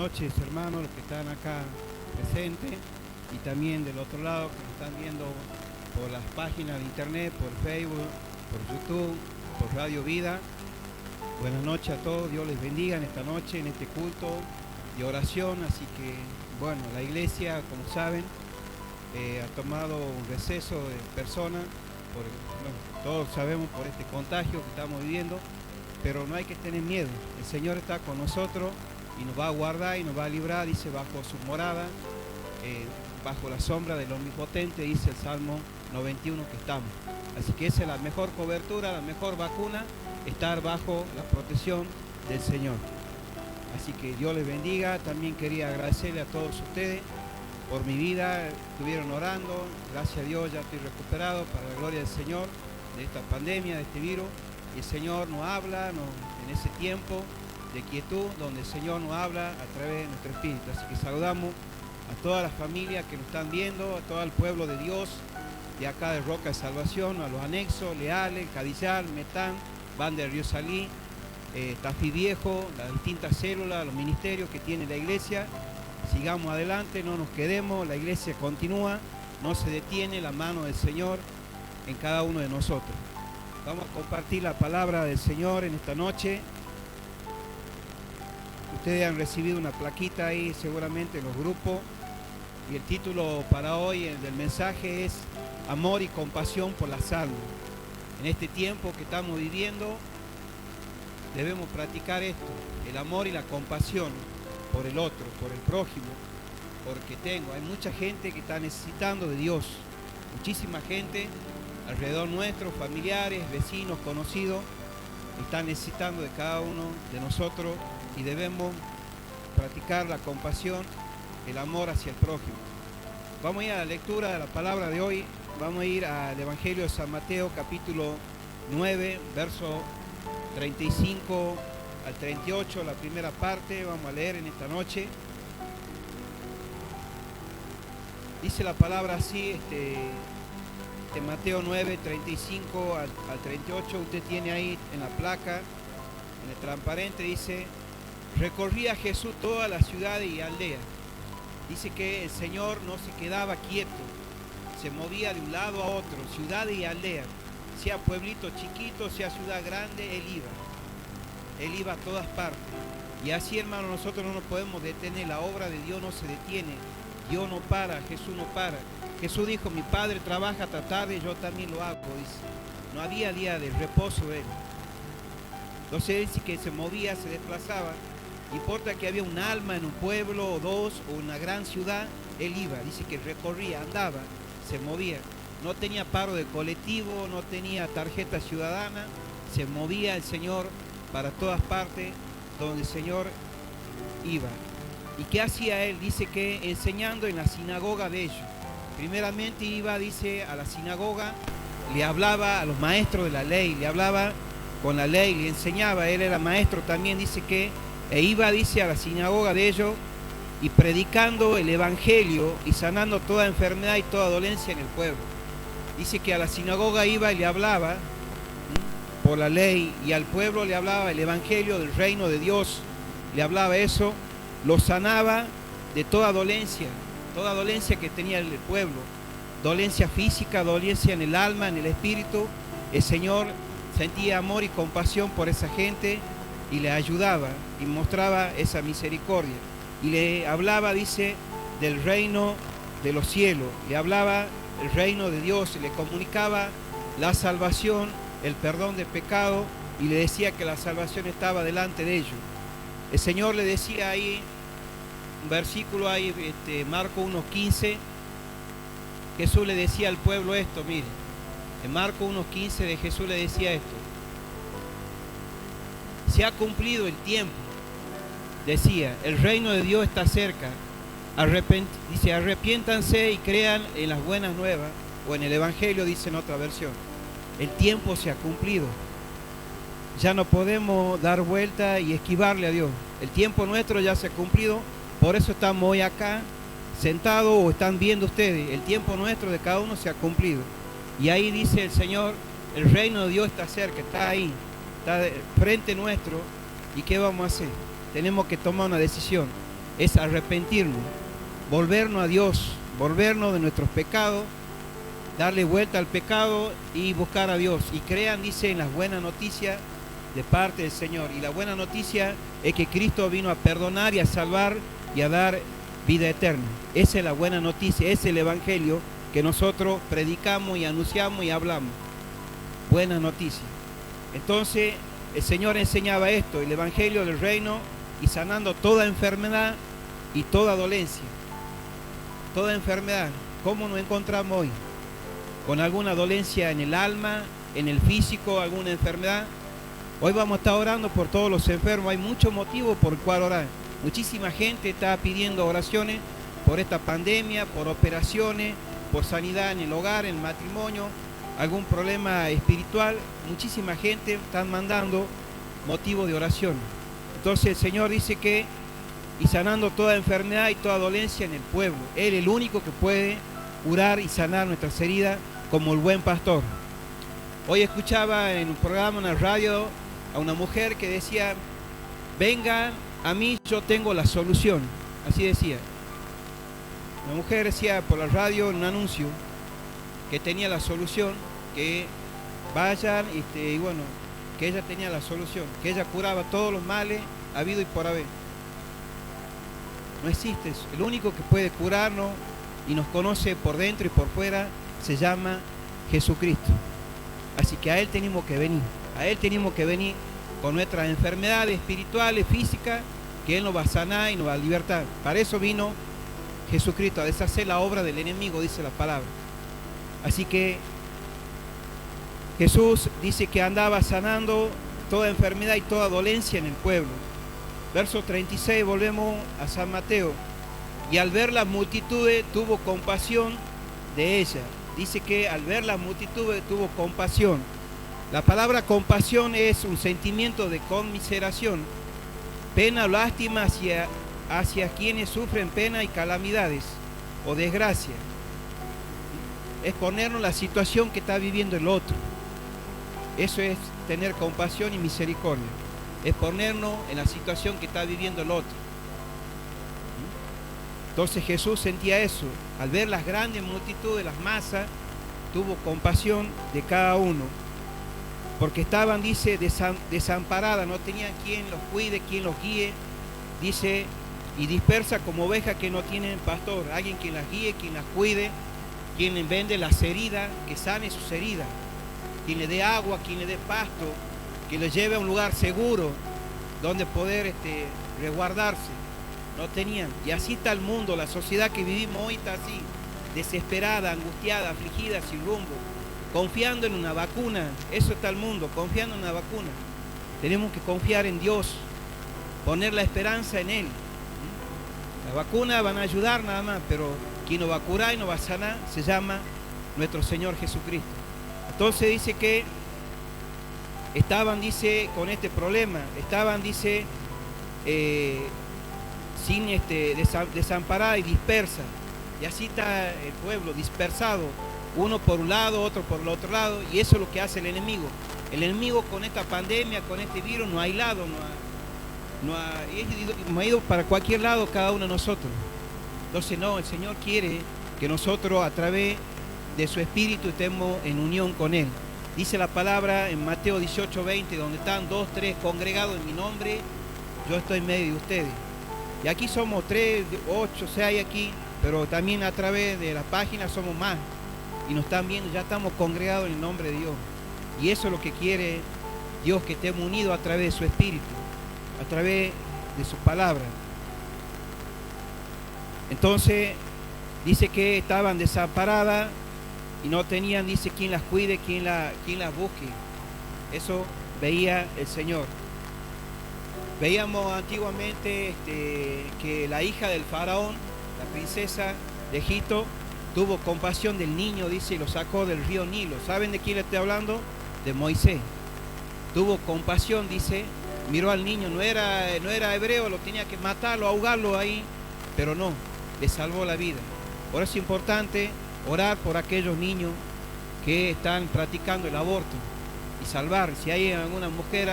noches, hermanos, los que están acá presentes y también del otro lado que nos están viendo por las páginas de internet, por Facebook, por YouTube, por Radio Vida. Buenas noches a todos, Dios les bendiga en esta noche, en este culto de oración. Así que, bueno, la iglesia, como saben, ha tomado un receso de personas, todos sabemos por este contagio que estamos viviendo, pero no hay que tener miedo. El Señor está con nosotros y nos va a guardar y nos va a librar, dice, bajo su morada, bajo la sombra del Omnipotente, dice el Salmo 91 que estamos. Así que esa es la mejor cobertura, la mejor vacuna, estar bajo la protección del Señor. Así que Dios les bendiga. También quería agradecerle a todos ustedes por mi vida, estuvieron orando, gracias a Dios ya estoy recuperado para la gloria del Señor de esta pandemia, de este virus. Y el Señor nos habla en ese tiempo de quietud, donde el Señor nos habla a través de nuestro espíritu. Así que saludamos a todas las familias que nos están viendo, a todo el pueblo de Dios, de acá de Roca de Salvación, a los anexos, Leales, Cadillal, Metán, Van de Río Salí, Tafí Viejo, las distintas células, los ministerios que tiene la iglesia. Sigamos adelante, no nos quedemos, la iglesia continúa, no se detiene la mano del Señor en cada uno de nosotros. Vamos a compartir la palabra del Señor en esta noche. Ustedes han recibido una plaquita ahí seguramente en los grupos, y el título para hoy del mensaje es Amor y compasión por las almas. En este tiempo que estamos viviendo debemos practicar esto, el amor y la compasión por el otro, por el prójimo, porque hay mucha gente que está necesitando de Dios, muchísima gente alrededor nuestro, familiares, vecinos, conocidos, están necesitando de cada uno de nosotros y debemos practicar la compasión, el amor hacia el prójimo. Vamos a ir a la lectura de la palabra de hoy, vamos a ir al Evangelio de San Mateo, capítulo 9, verso 35 al 38, la primera parte, vamos a leer en esta noche. Dice la palabra así, de Mateo 9, 35 al 38, usted tiene ahí en la placa, en el transparente, dice: recorría Jesús todas las ciudades y aldeas. Dice que el Señor no se quedaba quieto, se movía de un lado a otro, ciudades y aldeas, sea pueblito chiquito, sea ciudad grande, Él iba a todas partes. Y así, hermano, nosotros no nos podemos detener, la obra de Dios no se detiene, Dios no para, Jesús no para. Jesús dijo: mi Padre trabaja hasta tarde, yo también lo hago, dice. No había día de reposo de Él. Entonces Él dice que se movía, se desplazaba. No importa que había un alma en un pueblo o dos o una gran ciudad, Él iba. Dice que recorría, andaba, se movía. No tenía paro de colectivo, no tenía tarjeta ciudadana. Se movía el Señor para todas partes donde el Señor iba. ¿Y qué hacía Él? Dice que enseñando en la sinagoga de ellos. Primeramente iba, dice, a la sinagoga, le hablaba a los maestros de la ley, le hablaba con la ley, le enseñaba. Él era maestro también, dice que iba, dice, a la sinagoga de ellos y predicando el evangelio y sanando toda enfermedad y toda dolencia en el pueblo. Dice que a la sinagoga iba y le hablaba por la ley, y al pueblo le hablaba el evangelio del reino de Dios, le hablaba eso, lo sanaba de toda dolencia que tenía el pueblo, dolencia física, dolencia en el alma, en el espíritu. El Señor sentía amor y compasión por esa gente y le ayudaba y mostraba esa misericordia. Y le hablaba, dice, del reino de los cielos, le hablaba el reino de Dios, y le comunicaba la salvación, el perdón de pecado, y le decía que la salvación estaba delante de ellos. El Señor le decía ahí, un versículo ahí, Marco 1:15, Jesús le decía al pueblo esto, mire, en Marco 1:15 de Jesús le decía esto: se ha cumplido el tiempo, decía, el reino de Dios está cerca, dice, arrepiéntanse y crean en las buenas nuevas, o en el evangelio, dice en otra versión. El tiempo se ha cumplido, ya no podemos dar vuelta y esquivarle a Dios. El tiempo nuestro ya se ha cumplido, por eso estamos hoy acá sentados, o están viendo ustedes. El tiempo nuestro de cada uno se ha cumplido. Y ahí dice el Señor, el reino de Dios está cerca, está ahí, está frente nuestro. ¿Y qué vamos a hacer? Tenemos que tomar una decisión. es arrepentirnos, volvernos a Dios, volvernos de nuestros pecados, darle vuelta al pecado y buscar a Dios. Y crean, dice, en las buenas noticias de parte del Señor. Y la buena noticia es que Cristo vino a perdonar y a salvar y a dar vida eterna. Esa es la buena noticia, ese es el evangelio que nosotros predicamos y anunciamos y hablamos. Buena noticia. Entonces el Señor enseñaba esto, el evangelio del reino, y sanando toda enfermedad y toda dolencia. Toda enfermedad. ¿Cómo nos encontramos hoy? Con alguna dolencia en el alma, en el físico, alguna enfermedad. Hoy vamos a estar orando por todos los enfermos. Hay muchos motivos por el cual orar. Muchísima gente está pidiendo oraciones por esta pandemia, por operaciones, por sanidad en el hogar, en el matrimonio, algún problema espiritual. Muchísima gente está mandando motivo de oración. Entonces el Señor dice que, y sanando toda enfermedad y toda dolencia en el pueblo. Él es el único que puede curar y sanar nuestras heridas como el buen pastor. Hoy escuchaba en un programa, en la radio, a una mujer que decía: vengan a mí, yo tengo la solución. Así decía. La mujer decía por la radio en un anuncio que tenía la solución, que vayan, y bueno, que ella tenía la solución, que ella curaba todos los males habido y por haber. No existe eso. El único que puede curarnos y nos conoce por dentro y por fuera se llama Jesucristo. Así que a Él tenemos que venir. A Él tenemos que venir con nuestras enfermedades espirituales, físicas, que Él nos va a sanar y nos va a libertar. Para eso vino Jesucristo, a deshacer la obra del enemigo, dice la palabra. Así que Jesús dice que andaba sanando toda enfermedad y toda dolencia en el pueblo. Verso 36, volvemos a San Mateo. Y al ver las multitudes tuvo compasión de ellas. Dice que al ver las multitudes tuvo compasión. La palabra compasión es un sentimiento de conmiseración, pena o lástima hacia quienes sufren pena y calamidades o desgracia. Es ponernos en la situación que está viviendo el otro. Eso es tener compasión y misericordia. Es ponernos en la situación que está viviendo el otro. Entonces Jesús sentía eso. Al ver las grandes multitudes, las masas, tuvo compasión de cada uno. Porque estaban, dice, desamparadas, no tenían quien los cuide, quien los guíe. Dice, y dispersa como ovejas que no tienen pastor. Alguien quien las guíe, quien las cuide, quien les vende las heridas, que sane sus heridas. Quien le dé agua, quien le dé pasto, que le lleve a un lugar seguro donde poder resguardarse. No tenían. Y así está el mundo, la sociedad que vivimos hoy está así, desesperada, angustiada, afligida, sin rumbo, confiando en una vacuna. Eso está el mundo, confiando en una vacuna. Tenemos que confiar en Dios, poner la esperanza en Él. Las vacunas van a ayudar nada más, pero quien nos va a curar y nos va a sanar se llama nuestro Señor Jesucristo. Entonces dice que estaban, dice, con este problema, estaban, dice, sin desamparada y dispersa. Y así está el pueblo dispersado, uno por un lado, otro por el otro lado, y eso es lo que hace el enemigo. El enemigo con esta pandemia, con este virus, nos ha aislado, nos ha ido para cualquier lado cada uno de nosotros. Entonces no, el Señor quiere que nosotros a través de su Espíritu estemos en unión con Él. Dice la palabra en Mateo 18:20, donde están 2, 3 congregados en mi nombre, yo estoy en medio de ustedes. Y aquí somos 3, 8, 6 aquí, pero también a través de la página somos más. Y nos están viendo, ya estamos congregados en el nombre de Dios. Y eso es lo que quiere Dios, que estemos unidos a través de su Espíritu, a través de su palabra. Entonces, dice que estaban desamparadas y no tenían, dice, quien las cuide, quien las busque. Eso veía el Señor. Veíamos antiguamente que la hija del faraón, la princesa de Egipto, tuvo compasión del niño, dice, y lo sacó del río Nilo. ¿Saben de quién le estoy hablando? De Moisés. Tuvo compasión, dice, miró al niño, no era hebreo, lo tenía que matarlo, ahogarlo ahí, pero no, le salvó la vida. Por eso es importante orar por aquellos niños que están practicando el aborto y salvar. Si hay alguna mujer,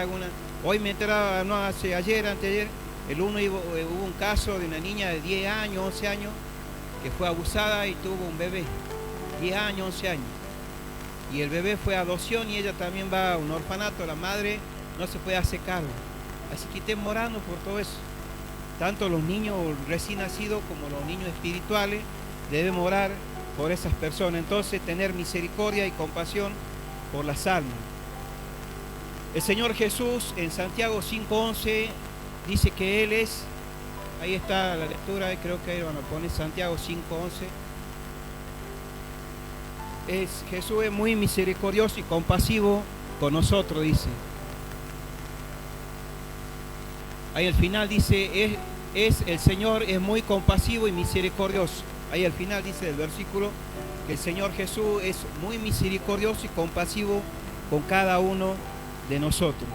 hoy me enteraba, no, ayer, anteayer, Hubo un caso de una niña de 10 años, 11 años, que fue abusada y tuvo un bebé, 10 años, 11 años. Y el bebé fue a adopción y ella también va a un orfanato, la madre no se puede hacer cargo. Así que estén orando por todo eso. Tanto los niños recién nacidos como los niños espirituales debemos orar por esas personas. Entonces tener misericordia y compasión por las almas. El Señor Jesús en Santiago 5:11 dice que Él es, ahí está la lectura, creo que ahí van a poner Santiago 5:11. Jesús es muy misericordioso y compasivo con nosotros, dice. Ahí al final dice, el Señor es muy compasivo y misericordioso. Ahí al final dice el versículo que el Señor Jesús es muy misericordioso y compasivo con cada uno de nosotros.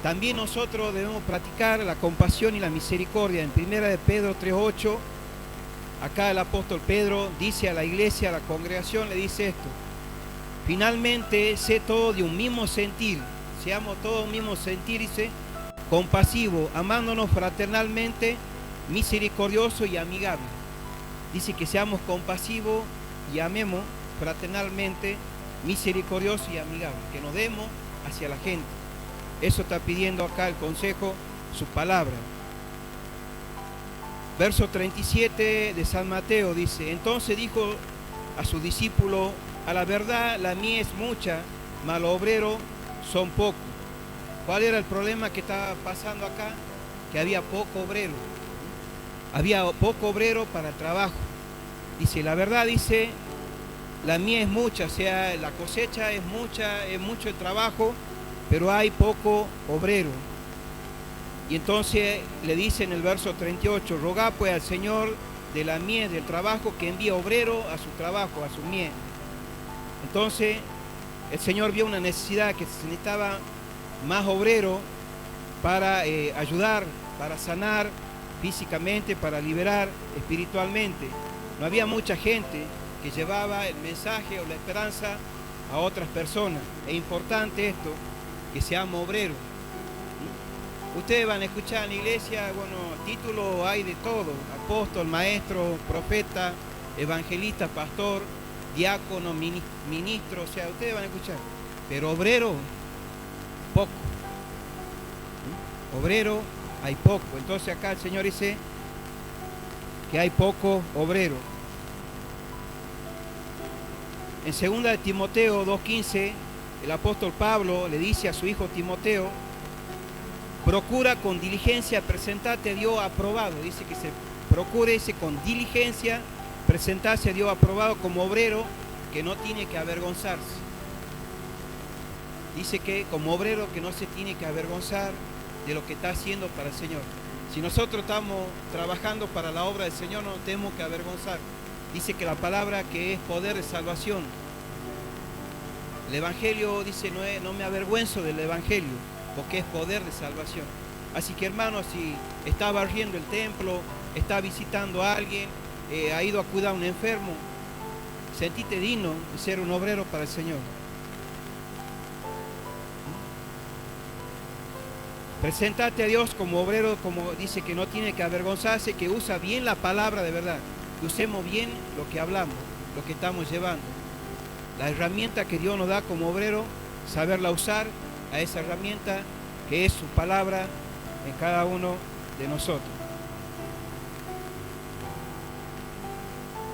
También nosotros debemos practicar la compasión y la misericordia. En 1 de Pedro 3:8, acá el apóstol Pedro dice a la iglesia, a la congregación, le dice esto: finalmente, sé todo de un mismo sentir, seamos todos un mismo sentir, dice, compasivo, amándonos fraternalmente, misericordioso y amigable. Dice que seamos compasivos y amemos fraternalmente, misericordioso y amigable, que nos demos hacia la gente. Eso está pidiendo acá el consejo, su palabra. Verso 37 de San Mateo dice: entonces dijo a sus discípulos, a la verdad la mies es mucha, mas los obreros son pocos. ¿Cuál era el problema que estaba pasando acá? Que había poco obrero. Había poco obrero para el trabajo. Dice, la verdad, dice, la mies es mucha, o sea, la cosecha es mucha, es mucho el trabajo, pero hay poco obrero. Y entonces le dice en el verso 38, rogad pues al Señor de la mies, del trabajo, que envíe obrero a su trabajo, a su mies. Entonces el Señor vio una necesidad, que se necesitaba más obrero para ayudar, para sanar físicamente, para liberar espiritualmente. No había mucha gente que llevaba el mensaje o la esperanza a otras personas. Es importante esto, que seamos obreros. Ustedes van a escuchar en la iglesia, bueno, títulos hay de todo: apóstol, maestro, profeta, evangelista, pastor, diácono, ministro, o sea, ustedes van a escuchar. Pero obrero, poco. Obrero, hay poco. Entonces acá el Señor dice que hay poco obrero. En 2 de Timoteo 2:15, el apóstol Pablo le dice a su hijo Timoteo: procura con diligencia presentarte a Dios aprobado. Dice que se procure con diligencia presentarse a Dios aprobado como obrero que no tiene que avergonzarse. Dice que como obrero que no se tiene que avergonzar de lo que está haciendo para el Señor. Si nosotros estamos trabajando para la obra del Señor, no nos tenemos que avergonzar. Dice que la palabra que es poder de salvación. El Evangelio dice, no me avergüenzo del Evangelio, porque es poder de salvación. Así que, hermanos, si está barriendo el templo, está visitando a alguien, ha ido a cuidar a un enfermo, sentite digno de ser un obrero para el Señor. Preséntate a Dios como obrero, como dice, que no tiene que avergonzarse, que usa bien la palabra de verdad, que usemos bien lo que hablamos, lo que estamos llevando. La herramienta que Dios nos da como obrero, saberla usar, a esa herramienta que es su palabra en cada uno de nosotros.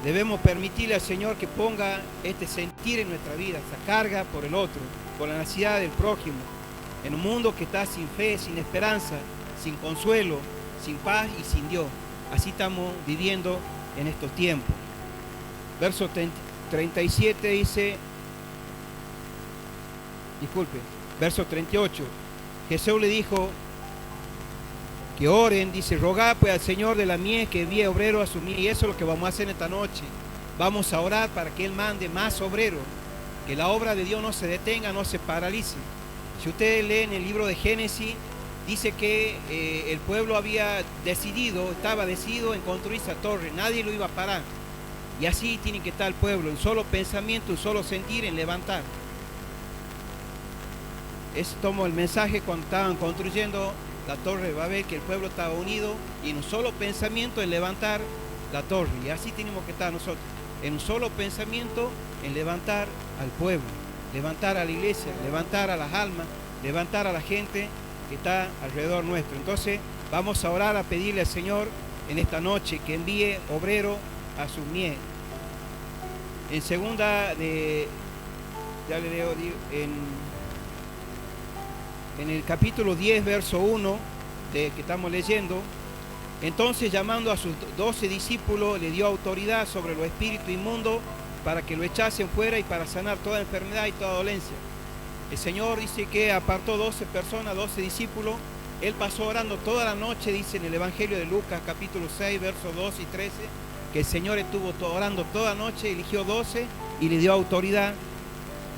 Debemos permitirle al Señor que ponga este sentir en nuestra vida, esa carga por el otro, por la necesidad del prójimo, en un mundo que está sin fe, sin esperanza, sin consuelo, sin paz y sin Dios. Así estamos viviendo en estos tiempos. Verso 37 dice, verso 38, Jesús le dijo que oren, dice, rogad pues al Señor de la mies que envíe obrero a su mies. Y eso es lo que vamos a hacer esta noche. Vamos a orar para que Él mande más obreros, que la obra de Dios no se detenga, no se paralice. Si ustedes leen el libro de Génesis, dice que el pueblo estaba decidido en construir esa torre, nadie lo iba a parar. Y así tiene que estar el pueblo, un solo pensamiento, un solo sentir en levantar. Eso tomó el mensaje cuando estaban construyendo la torre de Babel, que el pueblo estaba unido y en un solo pensamiento en levantar la torre. Y así tenemos que estar nosotros, en un solo pensamiento en levantar al pueblo, levantar a la iglesia, levantar a las almas, levantar a la gente que está alrededor nuestro. Entonces vamos a orar, a pedirle al Señor en esta noche que envíe obrero a su mies. En segunda de, ya le leo, en el capítulo 10, verso 1, que estamos leyendo, entonces llamando a sus 12 discípulos, le dio autoridad sobre los espíritus inmundos para que lo echasen fuera y para sanar toda enfermedad y toda dolencia. El Señor dice que apartó 12 personas, 12 discípulos. Él pasó orando toda la noche, dice en el Evangelio de Lucas, capítulo 6, versos 2 y 13, que el Señor estuvo orando toda la noche, eligió 12 y le dio autoridad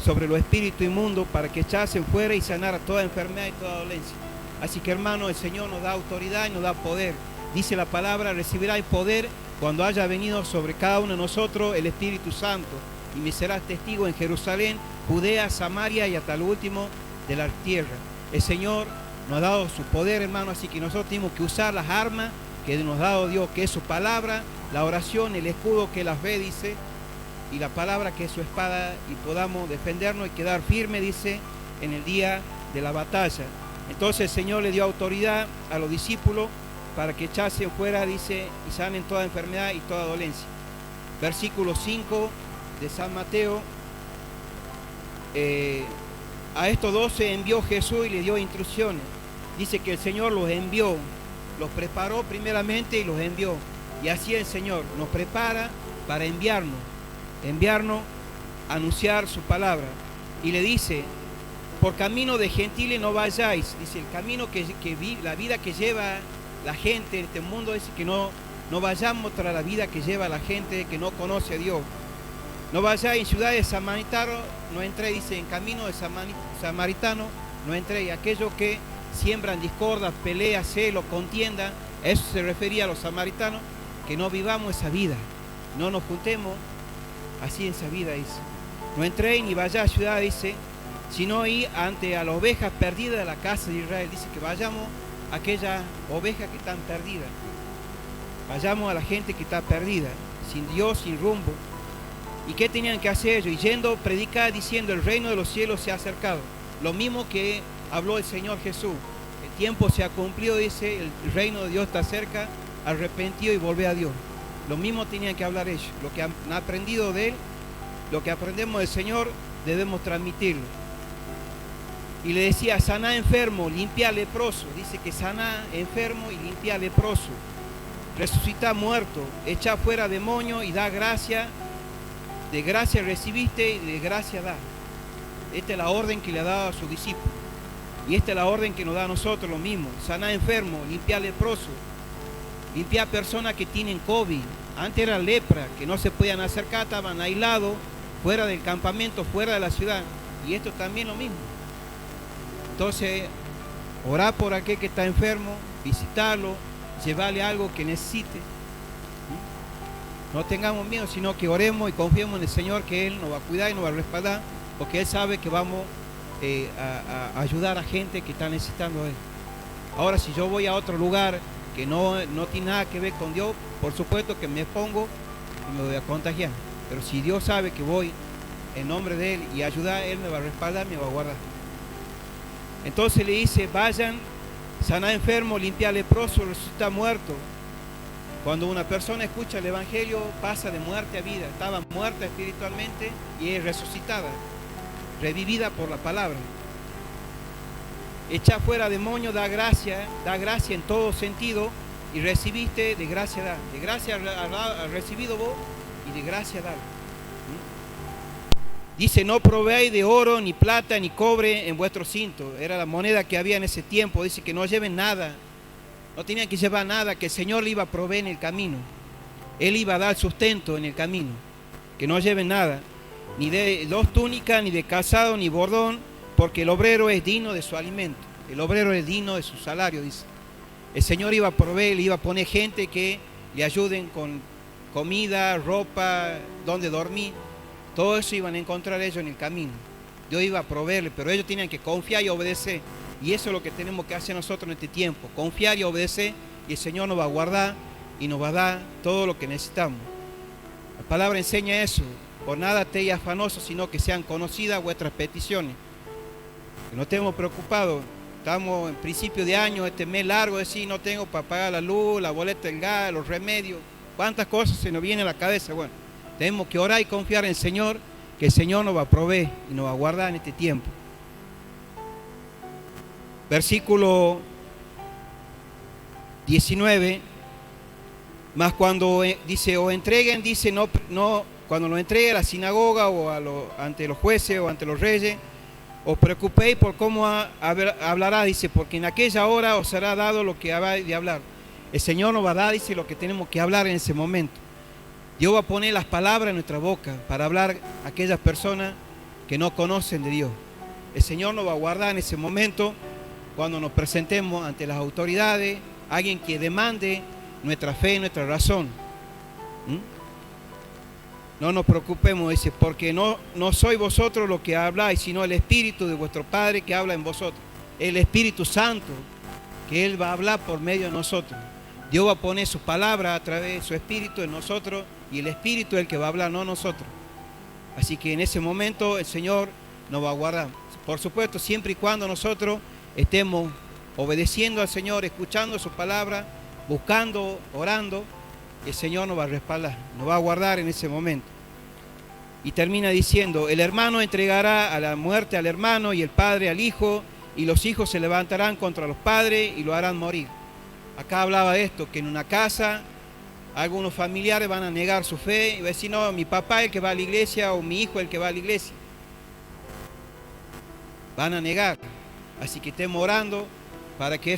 sobre los espíritus inmundos para que echasen fuera y sanara toda enfermedad y toda dolencia. Así que, hermano, el Señor nos da autoridad y nos da poder. Dice la palabra, recibirás poder cuando haya venido sobre cada uno de nosotros el Espíritu Santo, y me serás testigo en Jerusalén, Judea, Samaria y hasta lo último de la tierra. El Señor nos ha dado su poder, hermano, así que nosotros tenemos que usar las armas que nos ha dado Dios, que es su palabra, la oración, el escudo que las ve, dice, y la palabra que es su espada, y podamos defendernos y quedar firmes, dice, en el día de la batalla. Entonces el Señor le dio autoridad a los discípulos para que echasen fuera, dice, y sanen toda enfermedad y toda dolencia. Versículo 5 de San Mateo. A estos 12 envió Jesús y le dio instrucciones. Dice que el Señor los envió, los preparó primeramente y los envió. Y así el Señor nos prepara para enviarnos a anunciar su palabra. Y le dice, por camino de gentiles no vayáis. Dice, el camino la vida que lleva la gente en este mundo, es que no vayamos tras la vida que lleva la gente que no conoce a Dios. No vayáis en ciudades samaritanas, no entréis, dice, en camino de samaritano, no entréis. Aquellos que siembran discordas, peleas, celos, contienda, a eso se refería a los samaritanos, que no vivamos esa vida, no nos juntemos así en esa vida, dice. No entréis ni vayáis a ciudad, dice, sino ir ante a las ovejas perdidas de la casa de Israel. Dice que vayamos a aquellas ovejas que están perdidas. Vayamos a la gente que está perdida, sin Dios, sin rumbo. ¿Y qué tenían que hacer ellos? Y yendo, predicar diciendo, el reino de los cielos se ha acercado. Lo mismo que habló el Señor Jesús. El tiempo se ha cumplido, dice, el reino de Dios está cerca, arrepentido y volver a Dios. Lo mismo tenían que hablar ellos. Lo que han aprendido de Él, lo que aprendemos del Señor, debemos transmitirlo. Y le decía, saná enfermo, limpia leproso. Dice que saná enfermo y limpia leproso. Resucita muerto, echa fuera demonio y da gracia. De gracia recibiste y de gracia da. Esta es la orden que le ha dado a sus discípulos. Y esta es la orden que nos da a nosotros lo mismo. Saná enfermo, limpia leproso. Limpia personas que tienen COVID. Antes era lepra, que no se podían acercar, estaban aislados, fuera del campamento, fuera de la ciudad. Y esto también lo mismo. Entonces, orar por aquel que está enfermo, visitarlo, llevarle algo que necesite. No tengamos miedo, sino que oremos y confiemos en el Señor, que Él nos va a cuidar y nos va a respaldar, porque Él sabe que vamos a ayudar a gente que está necesitando de Él. Ahora, si yo voy a otro lugar que no tiene nada que ver con Dios, por supuesto que me expongo y me voy a contagiar. Pero si Dios sabe que voy en nombre de Él y ayudar, Él me va a respaldar, me va a guardar. Entonces le dice, vayan, saná enfermo, limpia leproso, resucita muerto. Cuando una persona escucha el Evangelio, pasa de muerte a vida. Estaba muerta espiritualmente y es resucitada, revivida por la palabra. Echa fuera demonio, da gracia en todo sentido, y recibiste, de gracia da. De gracia has recibido vos y de gracia da. Dice, no proveáis de oro, ni plata, ni cobre en vuestro cinto. Era la moneda que había en ese tiempo. Dice que no lleven nada. No tenían que llevar nada, que el Señor le iba a proveer en el camino. Él iba a dar sustento en el camino. Que no lleven nada, ni de dos túnicas, ni de calzado, ni bordón, porque el obrero es digno de su alimento. El obrero es digno de su salario, dice. El Señor iba a proveer, le iba a poner gente que le ayuden con comida, ropa, donde dormir. Todo eso iban a encontrar ellos en el camino. Dios iba a proveerle, pero ellos tenían que confiar y obedecer. Y eso es lo que tenemos que hacer nosotros en este tiempo, confiar y obedecer, y el Señor nos va a guardar y nos va a dar todo lo que necesitamos. La palabra enseña eso: por nada estéis afanosos, sino que sean conocidas vuestras peticiones. Que no estemos preocupados. Estamos en principio de año, este mes largo, decir, no tengo para pagar la luz, la boleta del gas, los remedios. ¿Cuántas cosas se nos vienen a la cabeza? Bueno, tenemos que orar y confiar en el Señor, que el Señor nos va a proveer y nos va a guardar en este tiempo. Versículo 19, más cuando dice, o entreguen, dice, no, cuando lo entregue a la sinagoga o ante los jueces o ante los reyes, os preocupéis por cómo hablará, dice, porque en aquella hora os será dado lo que habéis de hablar. El Señor nos va a dar, dice, lo que tenemos que hablar en ese momento. Dios va a poner las palabras en nuestra boca para hablar a aquellas personas que no conocen de Dios. El Señor nos va a guardar en ese momento cuando nos presentemos ante las autoridades, alguien que demande nuestra fe, nuestra razón. No nos preocupemos, dice, porque no sois vosotros los que habláis, sino el Espíritu de vuestro Padre que habla en vosotros. El Espíritu Santo, que Él va a hablar por medio de nosotros. Dios va a poner sus palabras a través de su Espíritu en nosotros, y el Espíritu es el que va a hablar, no nosotros. Así que en ese momento el Señor nos va a guardar. Por supuesto, siempre y cuando nosotros estemos obedeciendo al Señor, escuchando su palabra, buscando, orando, el Señor nos va a respaldar, nos va a guardar en ese momento. Y termina diciendo, el hermano entregará a la muerte al hermano y el padre al hijo, y los hijos se levantarán contra los padres y lo harán morir. Acá hablaba de esto, que en una casa algunos familiares van a negar su fe y van a decir, no, mi papá es el que va a la iglesia o mi hijo es el que va a la iglesia. Van a negar. Así que estemos orando para que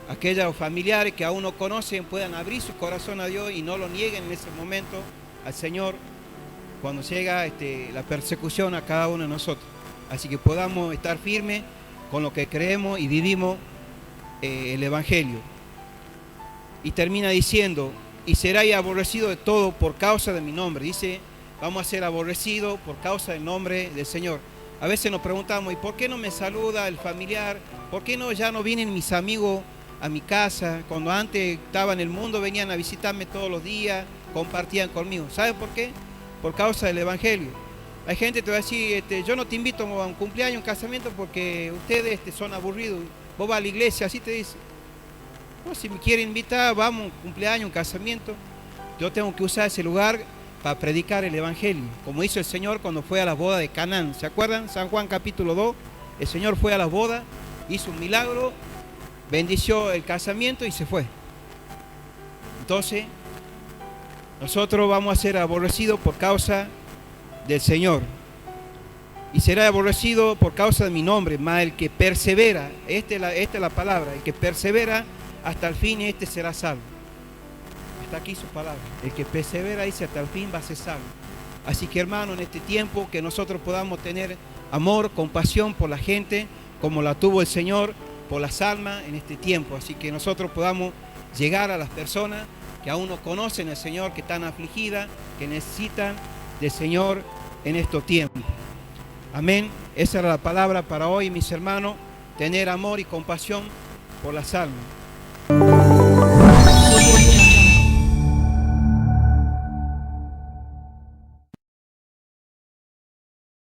aquellos familiares que aún no conocen puedan abrir su corazón a Dios y no lo nieguen en ese momento al Señor cuando llega la persecución a cada uno de nosotros. Así que podamos estar firmes con lo que creemos y vivimos el Evangelio. Y termina diciendo, y seráis aborrecidos de todo por causa de mi nombre. Dice, vamos a ser aborrecidos por causa del nombre del Señor. A veces nos preguntamos, ¿y por qué no me saluda el familiar? ¿Por qué ya no vienen mis amigos a mi casa? Cuando antes estaba en el mundo venían a visitarme todos los días, compartían conmigo. ¿Sabe por qué? Por causa del Evangelio. Hay gente que te va a decir, yo no te invito a un cumpleaños, un casamiento, porque ustedes son aburridos. Vos vas a la iglesia, así te dice. Pues si me quieren invitar, vamos a un cumpleaños, un casamiento. Yo tengo que usar ese lugar para predicar el Evangelio, como hizo el Señor cuando fue a la boda de Canaán. ¿Se acuerdan? San Juan capítulo 2, el Señor fue a la boda, hizo un milagro, bendició el casamiento y se fue. Entonces, nosotros vamos a ser aborrecidos por causa del Señor. Y será aborrecido por causa de mi nombre, mas el que persevera, esta es la palabra, el que persevera hasta el fin, este será salvo. Hasta aquí su palabra. El que persevera, dice, hasta el fin va a ser salvo. Así que, hermano, en este tiempo que nosotros podamos tener amor, compasión por la gente, como la tuvo el Señor por las almas en este tiempo. Así que nosotros podamos llegar a las personas que aún no conocen al Señor, que están afligidas, que necesitan del Señor en estos tiempos. Amén. Esa era la palabra para hoy, mis hermanos, tener amor y compasión por las almas.